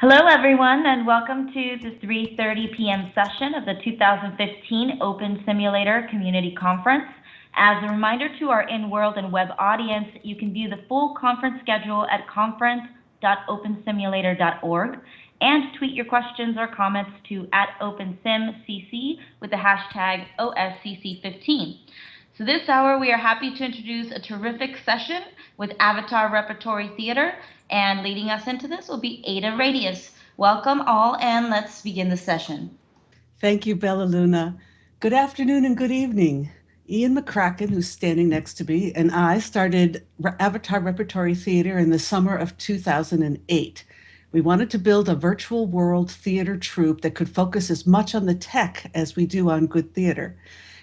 Hello, everyone, and welcome to the 3:30 p.m. session of the 2015 Open Simulator Community Conference. As a reminder to our in-world and web audience, you can view the full conference schedule at conference.opensimulator.org and tweet your questions or comments to @OpenSimCC with the hashtag OSCC15. So this hour, we are happy to introduce a terrific session with Avatar Repertory Theater, and leading us into this will be Ada Radius. Welcome all, and let's begin the session. Thank you, Bella Luna. Good afternoon and good evening. Ian McCracken, who's standing next to me, and I started Avatar Repertory Theater in the summer of 2008. We wanted to build a virtual world theater troupe that could focus as much on the tech as we do on good theater.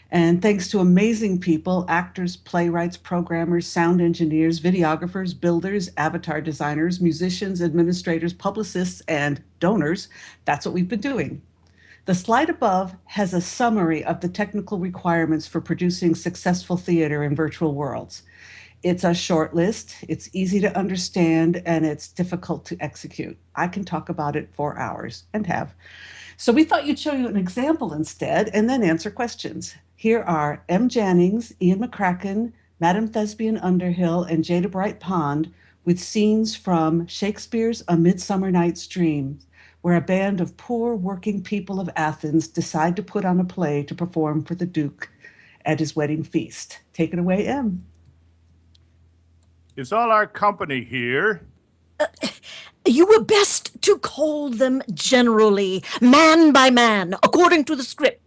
And thanks to amazing people, actors, playwrights, programmers, sound engineers, videographers, builders, avatar designers, musicians, administrators, publicists, and donors, that's what we've been doing. The slide above has a summary of the technical requirements for producing successful theater in virtual worlds. It's a short list, it's easy to understand, and it's difficult to execute. I can talk about it for hours, and have. So we thought you'd show you an example instead, and then answer questions. Here are M. Jannings, Ian McCracken, Madame Thespian Underhill, and Jada Bright Pond with scenes from Shakespeare's A Midsummer Night's Dream, where a band of poor working people of Athens decide to put on a play to perform for the Duke at his wedding feast. Take it away, M. Is all our company here? You were best to call them generally, man by man, according to the script.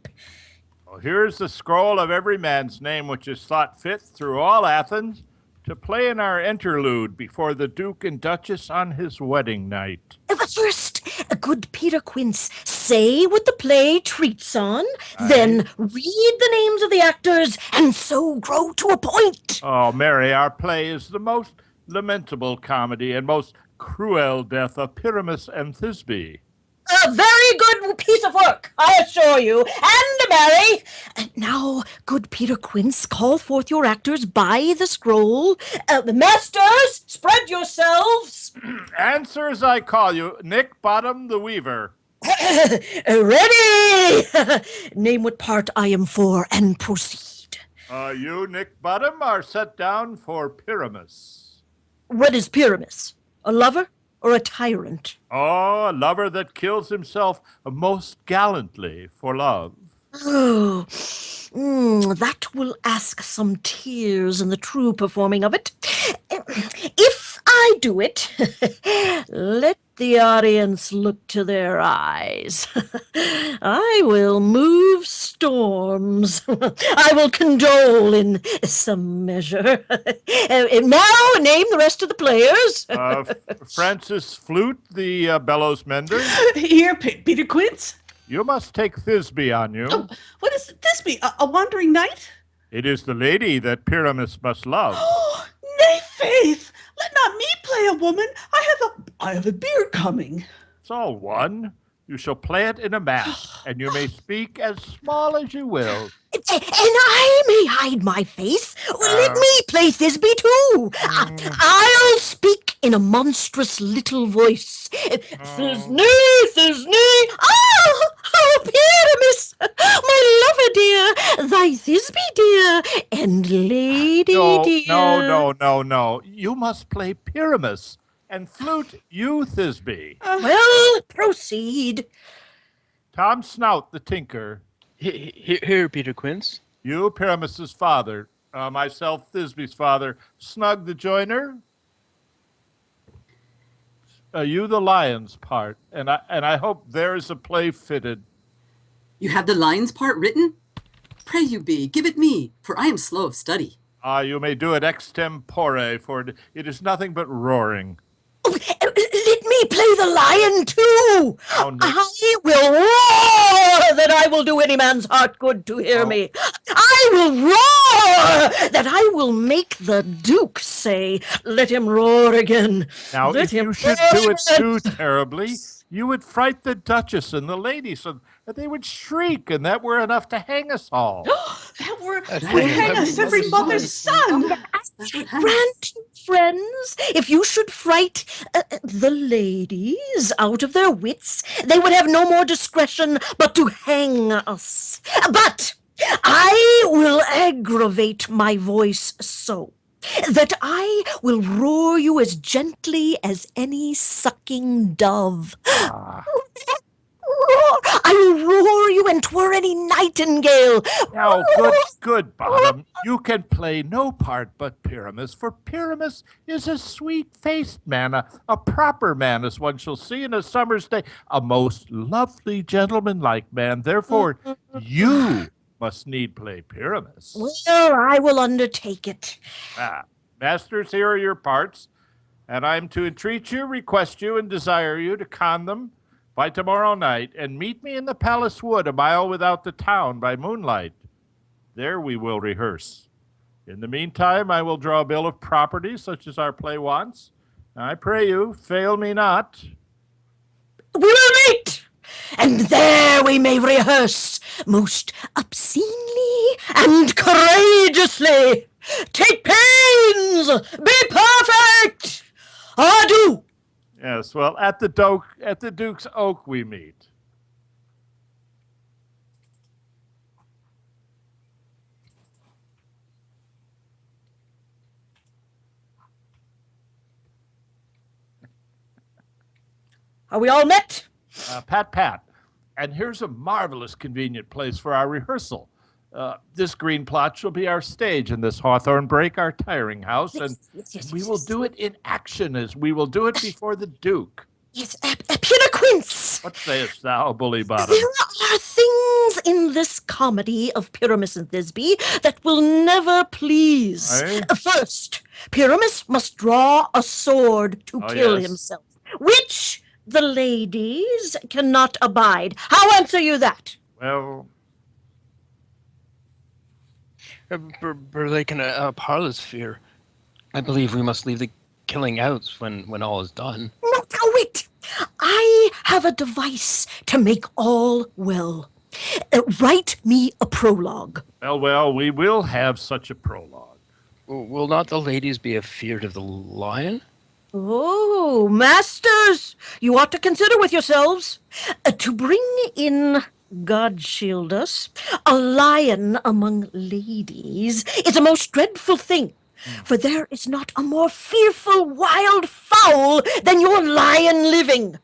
Well, here's the scroll of every man's name which is thought fit through all Athens to play in our interlude before the Duke and Duchess on his wedding night. But first, good Peter Quince, say what the play treats on, then read the names of the actors, and so grow to a point. Oh, Mary, our play is the most lamentable comedy and most cruel death of Pyramus and Thisbe. A very good piece of work, I assure you. And Mary, now, good Peter Quince, call forth your actors by the scroll. Masters, spread yourselves. Answer as I call you, Nick Bottom the Weaver. Ready! Name what part I am for and proceed. You, Nick Bottom, are set down for Pyramus. What is Pyramus? A lover or a tyrant? Oh, a lover that kills himself most gallantly for love. Oh, that will ask some tears in the true performing of it. If I do it, let the audience look to their eyes. I will move storms. I will condole in some measure. Now, name the rest of the players. Francis Flute, the bellows mender. Here, Peter Quince. You must take Thisbe on you. Oh, what is Thisbe, a wandering knight? It is the lady that Pyramus must love. Oh, nay, faith, let not me play a woman. I have a beard coming. It's all one. You shall play it in a mask, and you may speak as small as you will. And I may hide my face. Let me play Thisbe too. I'll speak in a monstrous little voice. Thisbe, Thisbe. Oh, Pyramus, my lover dear, thy Thisbe dear, and lady dear. No. You must play Pyramus, and Flute, you Thisbe. Well, proceed. Tom Snout, the tinker. Here, Peter Quince. You, Pyramus's father. Myself, Thisbe's father. Snug the joiner. You, the lion's part. And I hope there is a play fitted. You have the lion's part written? Pray you be, give it me, for I am slow of study. You may do it extempore, for it is nothing but roaring. Oh, let me play the lion too. Oh, Nick. I will roar that I will do any man's heart good to hear me. I will roar that I will make the Duke say, let him roar again. Now, Let if him you should roar do it again. too terribly, You would fright the Duchess and the ladies, so that they would shriek, and that were enough to hang us all. That would That hang us every mother's son. That would hang Grant you, friends, if you should fright the ladies out of their wits, they would have no more discretion but to hang us. But I will aggravate my voice so that I will roar you as gently as any sucking dove. Ah. I will roar you and twere any nightingale. Now, good, Bottom. You can play no part but Pyramus, for Pyramus is a sweet-faced man, a proper man, as one shall see in a summer's day, a most lovely gentleman-like man. Therefore, you must need play Pyramus. Well, I will undertake it. Masters, here are your parts, and I am to entreat you, request you, and desire you to con them by tomorrow night, and meet me in the palace wood a mile without the town by moonlight. There we will rehearse. In the meantime, I will draw a bill of property such as our play wants. I pray you, fail me not. We will meet, and there we may rehearse most obscenely and courageously. Take pains, be perfect. Adieu. Yes, well, at the Duke's Oak we meet. Are we all met? Pat. And here's a marvelous convenient place for our rehearsal. This green plot shall be our stage, and this hawthorn brake our tiring house, and we will do it in action, as we will do it before the Duke. Yes, Quince. What sayest thou, Bully Bottom? There are things in this comedy of Pyramus and Thisbe that will never please. Aye. First, Pyramus must draw a sword to kill himself, which the ladies cannot abide. How answer you that? Well, Burlake and Parlor's fear. I believe we must leave the killing out when all is done. No, wait. I have a device to make all well. Write me a prologue. well, we will have such a prologue. Will not the ladies be afeard of the lion? Oh, masters, you ought to consider with yourselves. To bring in, God shield us, a lion among ladies is a most dreadful thing. For there is not a more fearful wild fowl than your lion living.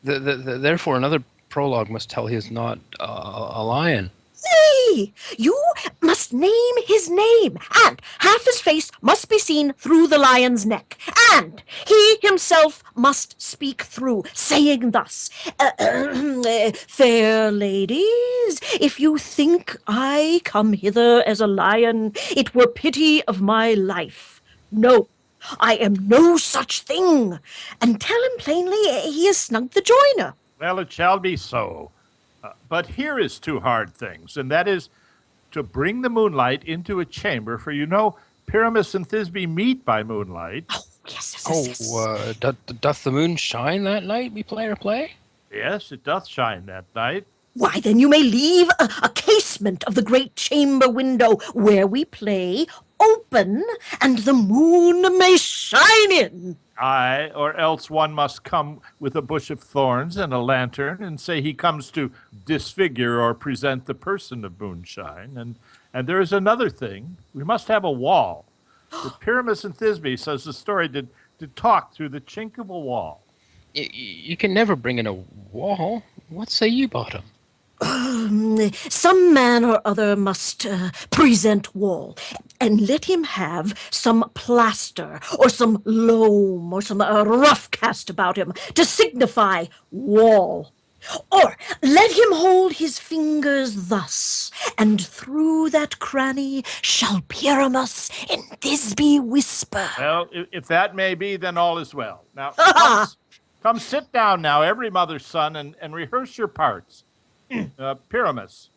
Therefore, another prologue must tell he is not a lion. Nay, you must name his name, and half his face must be seen through the lion's neck, and he himself must speak through, saying thus, fair ladies, if you think I come hither as a lion, it were pity of my life. No, I am no such thing, and tell him plainly he is snug the joiner. Well, it shall be so. But here is two hard things, and that is to bring the moonlight into a chamber, for you know Pyramus and Thisbe meet by moonlight. Oh, yes. Doth the moon shine that night we play our play? Yes, it doth shine that night. Why, then you may leave a casement of the great chamber window where we play open, and the moon may shine in. Aye, or else one must come with a bush of thorns and a lantern and say he comes to disfigure or present the person of moonshine. And there is another thing. We must have a wall. The Pyramus and Thisbe, says the story, did talk through the chink of a wall. You can never bring in a wall. What say you, Bottom? Some man or other must present wall, and let him have some plaster or some loam or some rough cast about him to signify wall. Or let him hold his fingers thus, and through that cranny shall Pyramus and Thisbe whisper. Well, if that may be, then all is well. Now, come sit down now, every mother's son, and rehearse your parts. Pyramus,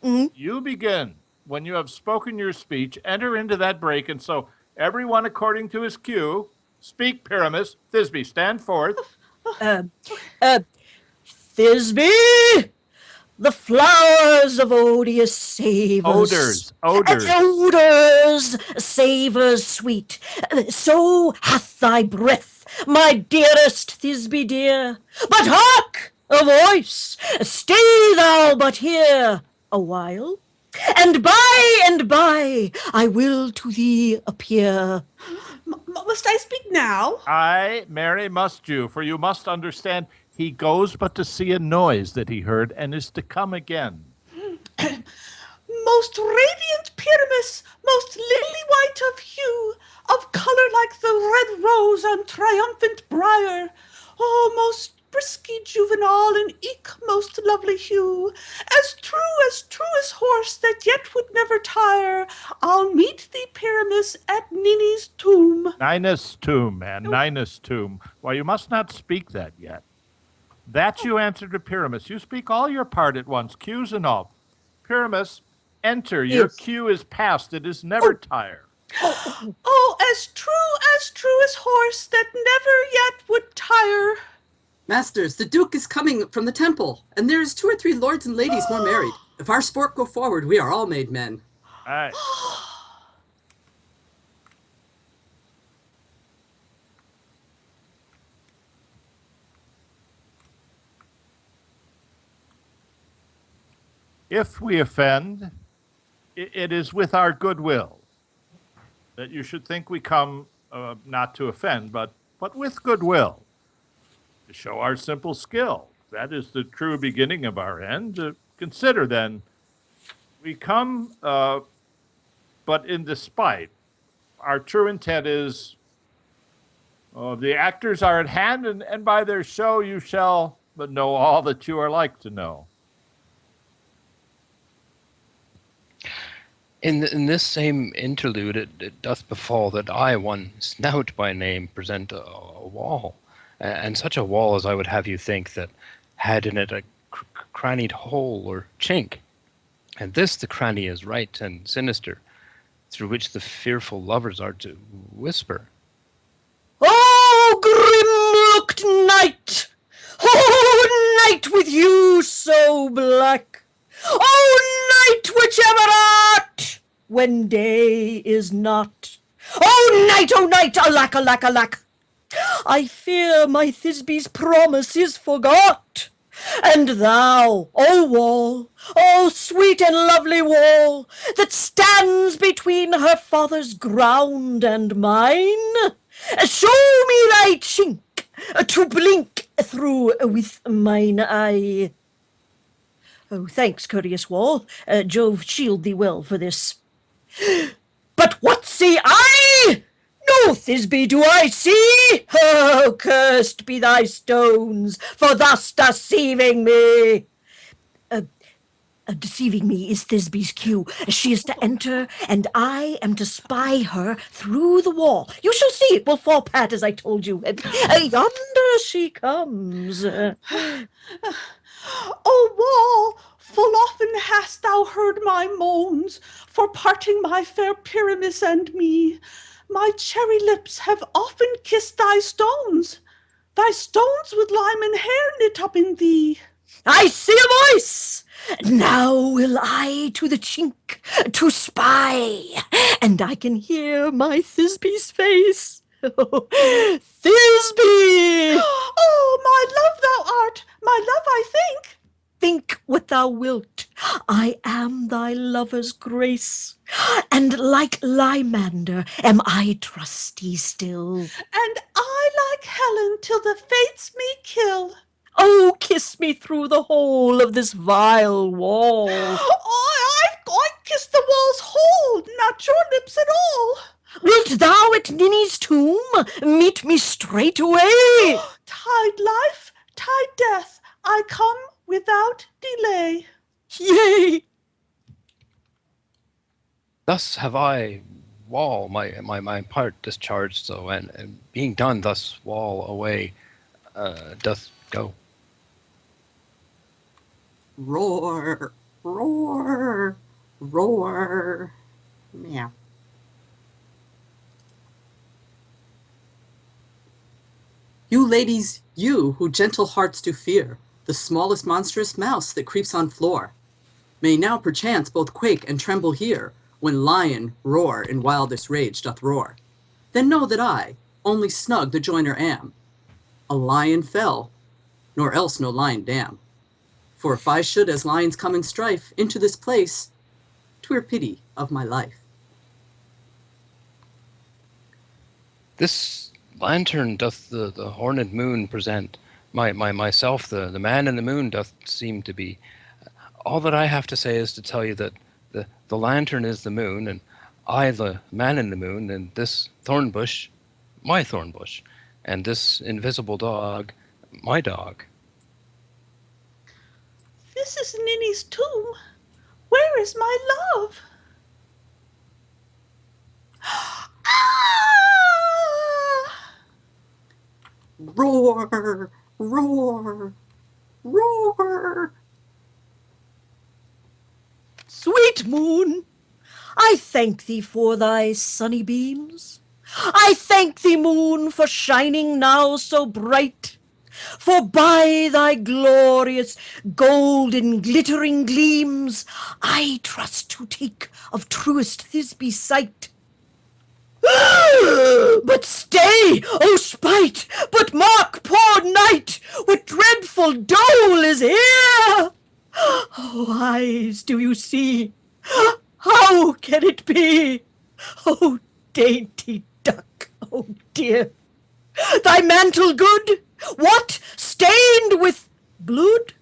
you begin. When you have spoken your speech, enter into that break, and so everyone according to his cue, speak, Pyramus. Thisbe, stand forth. Uh, uh, Thisbe! The flowers of odious savors. Odors. Odors, savors sweet. So hath thy breath, my dearest Thisbe dear. But hark! A voice! Stay thou but here a while, and by I will to thee appear. Must I speak now? Aye, Mary, must you, for you must understand he goes but to see a noise that he heard and is to come again. Most radiant Pyramus, most lily-white of hue, of color like the red rose on triumphant briar. Oh, most brisky juvenile and eke most lovely hue, as true as horse that yet would never tire, I'll meet thee, Pyramus, at Nini's tomb. Ninus tomb, man, Ninus tomb. Why, you must not speak that yet. That you answer to Pyramus. You speak all your part at once, cues and all. Pyramus, enter. Your Yes. cue is past. It is never tire. Oh, as true as horse that never yet would tire. Masters, the Duke is coming from the temple, and there is 2 or 3 lords and ladies more married. If our sport go forward, we are all made men. Aye. If we offend, it is with our goodwill. That you should think we come not to offend, but with goodwill, to show our simple skill. That is the true beginning of our end. Consider then, we come, but in despite. Our true intent is, the actors are at hand, and by their show you shall but know all that you are like to know. In this same interlude, it doth befall that I, one Snout by name, present a wall, and such a wall as I would have you think that had in it a crannied hole or chink, and this the cranny is right and sinister, through which the fearful lovers are to whisper. Oh, grim-looked night! Oh, night with you so black! Oh, night whichever art, when day is not! Oh, night, alack, alack, alack! I fear my Thisbe's promise is forgot. And thou, O wall, O sweet and lovely wall, that stands between her father's ground and mine, show me thy chink to blink through with mine eye. Oh, thanks, courteous wall. Jove shield thee well for this. But what say I? No Thisbe do I see. Oh, cursed be thy stones for thus deceiving me. Deceiving me is Thisbe's cue. She is to enter, and I am to spy her through the wall. You shall see it will fall pat, as I told you. Yonder she comes. O wall, full often hast thou heard my moans for parting my fair Pyramus and me. My cherry lips have often kissed thy stones with lime and hair knit up in thee. I see a voice. Now will I to the chink to spy, and I can hear my Thisbe's face. Oh, Thisbe! Oh, my love thou art, my love I think. Think what thou wilt. I am thy lover's grace, and like Lymander am I trusty still. And I like Helen till the fates me kill. Oh, kiss me through the hole of this vile wall. I kissed the wall's hole, not your lips at all. Wilt thou at Nini's tomb meet me straightway? Tide life, tide death, I come without delay. Yea. Thus have I, wall, my part discharged so, and being done thus wall away, doth go. Roar, roar, roar. Meow. You ladies, you who gentle hearts do fear, the smallest monstrous mouse that creeps on floor, may now perchance both quake and tremble here, when lion roar in wildest rage doth roar. Then know that I, only snug the joiner am, a lion fell, nor else no lion dam. For if I should as lions come in strife into this place, 'twere pity of my life. This lantern doth the horned moon present. Myself, the man in the moon, doth seem to be. All that I have to say is to tell you that the lantern is the moon, and I the man in the moon, and this thorn bush, my thorn bush, and this invisible dog, my dog. This is Ninny's tomb. Where is my love? Ah! Roar, roar, roar. Sweet moon, I thank thee for thy sunny beams. I thank thee, moon, for shining now so bright. For by thy glorious golden glittering gleams I trust to take of truest Thisbe sight. But stay, O spite! But mark, poor knight, what dreadful dole is here! Oh, eyes, do you see? How can it be? Oh, dainty duck, oh dear! Thy mantle good? What, stained with blood?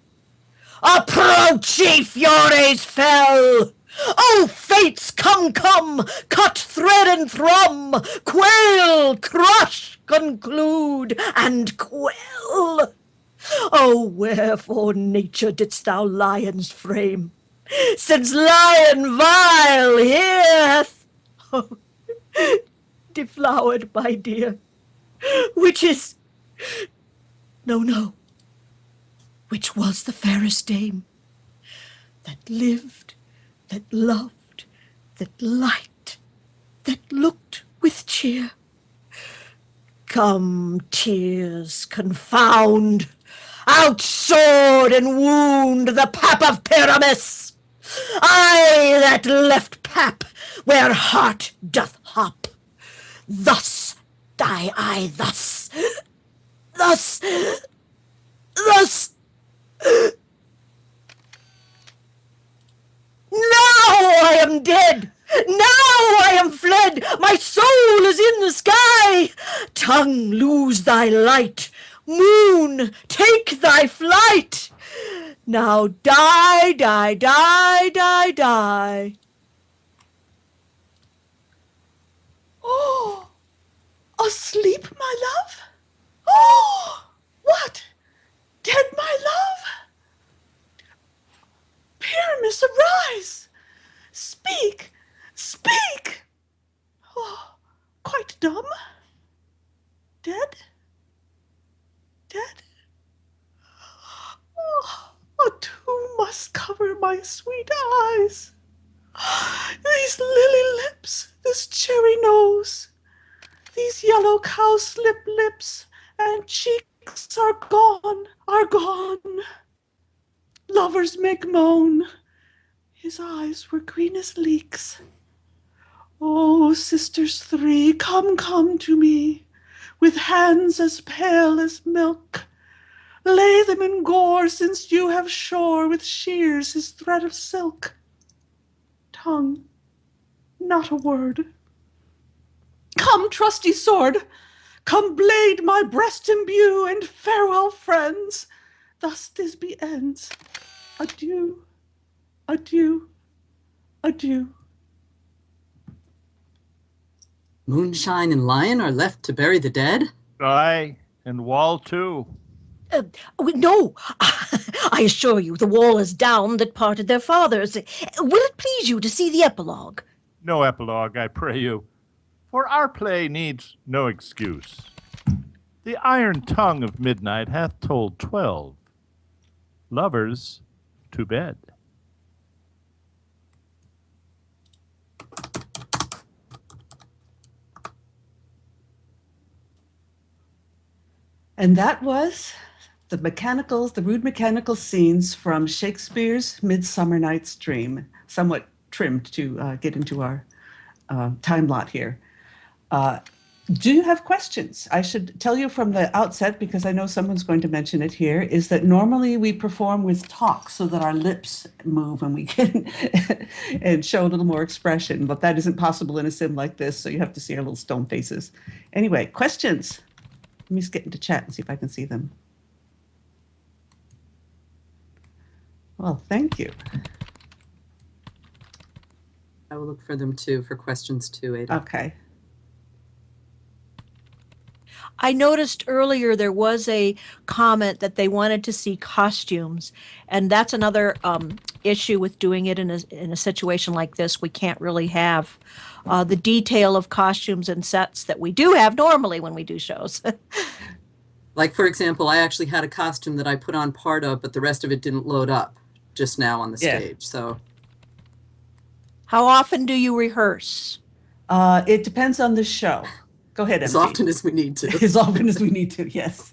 Approach, ye furies fell! O fates, come, come, cut thread and thrum, quail, crush, conclude, and quell. Oh, wherefore, nature, didst thou lions frame, since lion vile here hath, oh, deflowered, my dear, which is, no, which was the fairest dame, that lived, that loved, that liked, that looked with cheer. Come, tears, confound, out sword and wound the pap of Pyramus. I that left pap where heart doth hop. Thus die I, thus. Now I am dead. Now I am fled. My soul is in the sky. Tongue, lose thy light. Moon, take thy flight. Now die, die, die, die, die. Oh, asleep, my love? Oh, what? Dead, my love? Pyramus, arise! Speak, speak! Oh, quite dumb? Dead? Dead? Oh, a tomb must cover my sweet eyes. These lily lips, this cherry nose, these yellow cowslip lips and cheeks are gone, are gone. Lovers make moan. His eyes were green as leeks. Oh, sisters three, come, come to me, with hands as pale as milk. Lay them in gore, since you have shore with shears his thread of silk. Tongue, not a word. Come, trusty sword, come blade my breast imbue, and farewell, friends. Thus Thisbe ends. Adieu, adieu, adieu. Moonshine and lion are left to bury the dead? Aye, and wall too. No, I assure you the wall is down that parted their fathers. Will it please you to see the epilogue? No epilogue, I pray you, for our play needs no excuse. The iron tongue of midnight hath told 12. Lovers to bed. And that was the rude mechanical scenes from Shakespeare's Midsummer Night's Dream, somewhat trimmed to get into our time lot here. Do you have questions? I should tell you from the outset, because I know someone's going to mention it here, is that normally we perform with talk so that our lips move and we can and show a little more expression, but that isn't possible in a sim like this, so you have to see our little stone faces. Anyway, questions? Let me just get into chat and see if I can see them. Well, thank you. I will look for them too, for questions too, Ada. Okay. I noticed earlier there was a comment that they wanted to see costumes, and that's another issue with doing it in a situation like this. We can't really have the detail of costumes and sets that we do have normally when we do shows. Like, for example, I actually had a costume that I put on part of, but the rest of it didn't load up just now on the stage. So, How often do you rehearse? It depends on the show. Go ahead, as MG. often as we need to. As often as we need to, yes.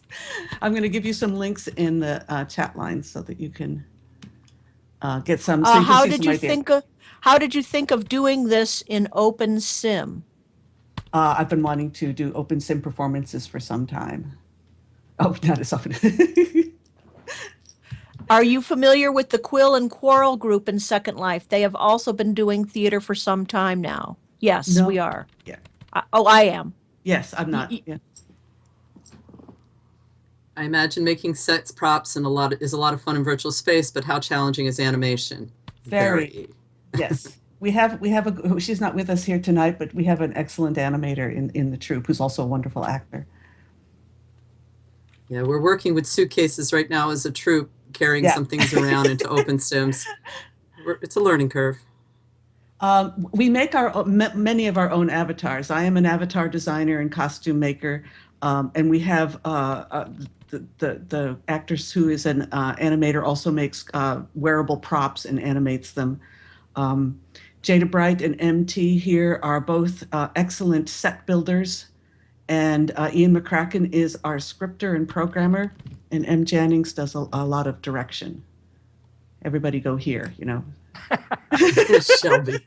I'm going to give you some links in the chat line so that you can get some. So you can How see did some you idea. how did you think of doing this in open sim? I've been wanting to do open sim performances for some time. Oh, not as often. Are you familiar with the Quill and Quarrel group in Second Life? They have also been doing theater for some time now. Yes, No. we are. Yeah. I am. Yes, I'm not. Yeah. I imagine making sets, props, and is a lot of fun in virtual space, but how challenging is animation? Very. Yes. We have she's not with us here tonight, but we have an excellent animator in the troupe who's also a wonderful actor. Yeah, we're working with suitcases right now as a troupe, carrying some things around into open sims. It's a learning curve. We make many of our own avatars. I am an avatar designer and costume maker, and we have the actress who is an animator also makes wearable props and animates them. Jada Bright and MT here are both excellent set builders, and Ian McCracken is our scripter and programmer, and M. Jannings does a lot of direction. Everybody go here, you know. Shelby.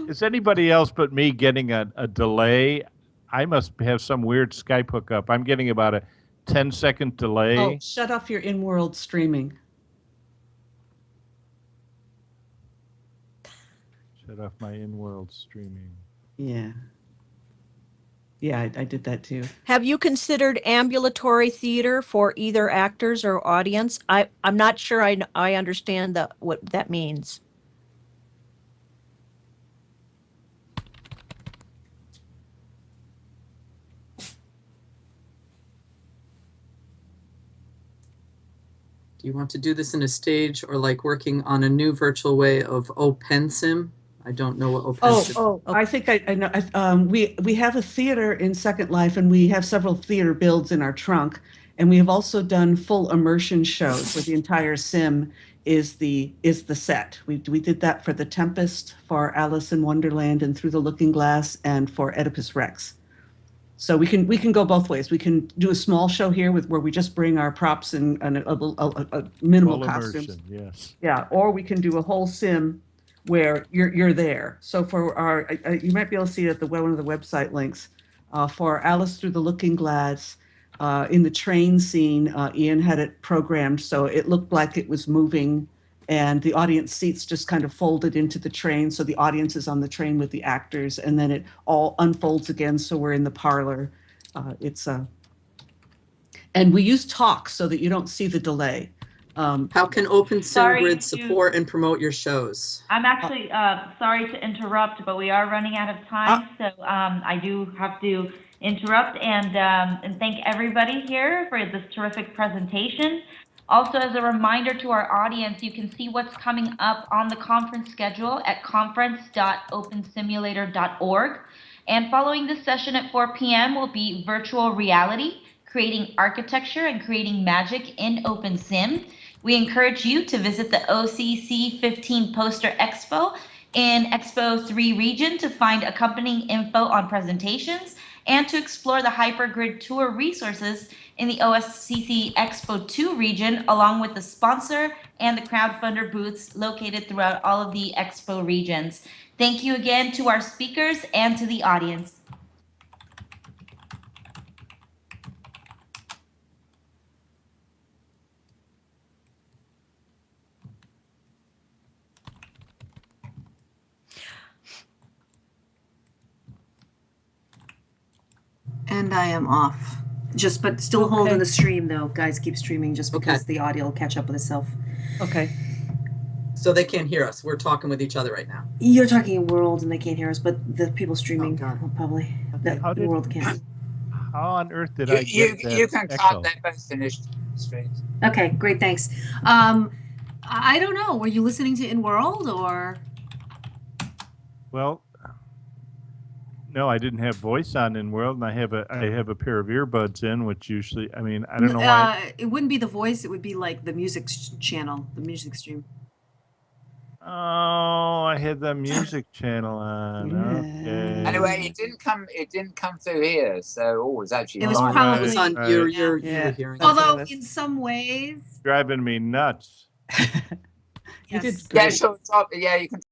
Is anybody else but me getting a delay? I must have some weird Skype hookup. I'm getting about a 10-second delay. Oh, shut off your in-world streaming. Shut off my in-world streaming. Yeah. Yeah, I did that too. Have you considered ambulatory theater for either actors or audience? I'm not sure I understand what that means. Do you want to do this in a stage or like working on a new virtual way of OpenSim? I don't know what OpenSim is. I think I know. We have a theater in Second Life, and we have several theater builds in our trunk. And we have also done full immersion shows where the entire sim is the set. We did that for the Tempest, for Alice in Wonderland and Through the Looking Glass, and for Oedipus Rex. So we can go both ways. We can do a small show here where we just bring our props and a minimal Full costumes. immersion, yes. Yeah, or we can do a whole sim where you're there. So for our, you might be able to see it at one of the website links. For Alice Through the Looking Glass, in the train scene, Ian had it programmed so it looked like it was moving, and the audience seats just kind of folded into the train, so the audience is on the train with the actors, and then it all unfolds again, so we're in the parlor. And we use talk so that you don't see the delay. How can OpenSim support and promote your shows? I'm actually sorry to interrupt, but we are running out of time, so I do have to interrupt and thank everybody here for this terrific presentation. Also, as a reminder to our audience, you can see what's coming up on the conference schedule at conference.opensimulator.org. And following this session at 4 p.m. will be virtual reality, creating architecture and creating magic in OpenSim. We encourage you to visit the OCC 15 Poster Expo in Expo 3 region to find accompanying info on presentations and to explore the Hypergrid Tour resources in the OSCC Expo 2 region, along with the sponsor and the crowdfunder booths located throughout all of the Expo regions. Thank you again to our speakers and to the audience. And I am off. But still holding the stream though. Guys, keep streaming just because the audio will catch up with itself. Okay. So they can't hear us. We're talking with each other right now. You're talking in world and they can't hear us, but the people streaming will probably. The world can't. How on earth did I get that You can echo? cut that both finished streams. Okay, great, thanks. I don't know. Were you listening to In World or? Well, no, I didn't have voice on in World, and I have a pair of earbuds in, which usually, I mean, I don't know why. It wouldn't be the voice. It would be like the music channel, the music stream. Oh, I had the music channel on. Okay. Anyway, it didn't come through here, so it was actually. It was fine. probably It was on your hearing. Although in some ways, Driving me nuts. You did yes. great. Yeah, sure. Top, yeah, you can